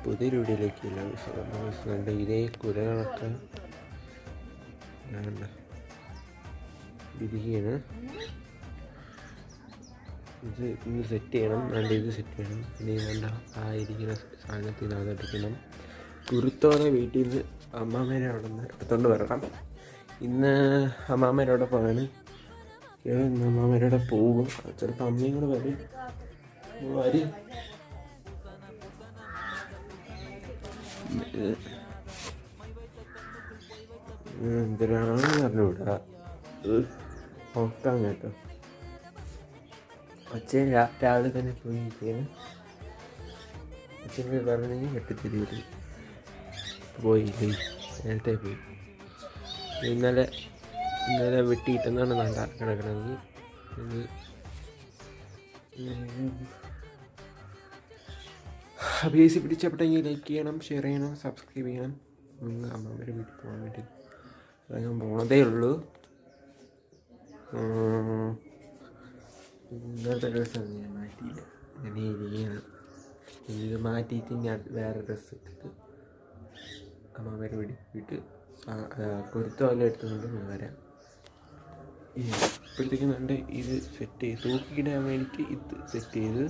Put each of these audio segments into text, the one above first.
പുതിയൊരു വീഡിയോയിലേക്ക് കണ്ട് ഇതേ കുരകളൊക്കെ ഇരിക്കുകയാണ്. ഇത് ഇന്ന് സെറ്റ് ചെയ്യണം, നല്ല ഇത് സെറ്റ് ചെയ്യണം. പിന്നെ വേണ്ട ആ ഇരിക്കുന്ന സാധനത്തിൽ നിന്ന് അതെടുക്കണം. കുരുത്തോടെ വീട്ടിൽ നിന്ന് അമ്മാമ്മേരെ അവിടെ നിന്ന് എടുത്തോണ്ട് വരണം. ഇന്ന് അമ്മാമ്മേരോടെ പോകാൻ ഇന്ന് അമ്മാമ്മേരോടെ പോകും. ചിലപ്പോൾ അമ്മയും കൂടെ വരും. എന്തിനാണെന്ന് പറഞ്ഞുകൂടാ, നോക്കാം കേട്ടോ. അച്ഛൻ രാവിലെ തന്നെ പോയിരിക്കുകയാണ്. അച്ഛൻ പോയി പറഞ്ഞെങ്കിൽ വെട്ടിത്തിരിയിൽ പോയില്ലേ, നേരത്തെ പോയി. ഇന്നലെ വെട്ടിയിട്ടെന്നാണ് നല്ല കിടക്കണമെങ്കിൽ ബേസി പിടിച്ചപ്പെട്ടെങ്കിൽ ലൈക്ക് ചെയ്യണം, ഷെയർ ചെയ്യണം, സബ്സ്ക്രൈബ് ചെയ്യണം. അമ്മമ്മയുടെ വീട്ടിൽ പോകാൻ വേണ്ടി ഞാൻ പോണതേ ഉള്ളൂ. ഇന്നത്തെ ഡ്രസ്സാണ് ഞാൻ മാറ്റിയില്ല, ഞാൻ ഇരിക്കുകയാണ്. ഇത് മാറ്റിയിട്ട് ഞാൻ വേറെ ഡ്രസ്സ് ഇട്ടിട്ട് അമ്മമ്മയുടെ വീട്ടിൽ കുരുത്തോല എടുത്തുകൊണ്ട് ഞാൻ വരാം. ഇപ്പോഴത്തേക്കും കണ്ട് ഇത് സെറ്റ് ചെയ്ത് തൂക്കിയിടാൻ വേണ്ടിയിട്ട് ഇത് സെറ്റ് ചെയ്ത്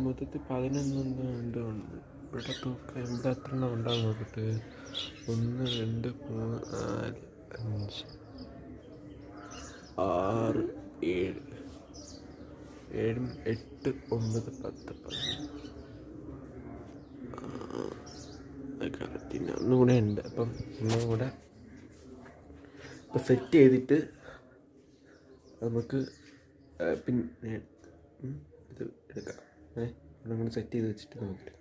മൊത്തത്തിൽ 11 ഉണ്ട്. ഇവിടെ തൂക്കം ഇവിടെ എത്ര എണ്ണം ഉണ്ടാകും നോക്കട്ടെ. 1 2 3 4 5 6 7 7 8 9 10 11 ഒന്നും കൂടെ ഉണ്ട്. അപ്പം ഒന്നും കൂടെ ഇപ്പം സെറ്റ് ചെയ്തിട്ട് നമുക്ക് പിന്നെ ഇത് എടുക്കാം. നമ്മൾ സെറ്റ് ചെയ്ത് വെച്ചിട്ട് നമുക്ക്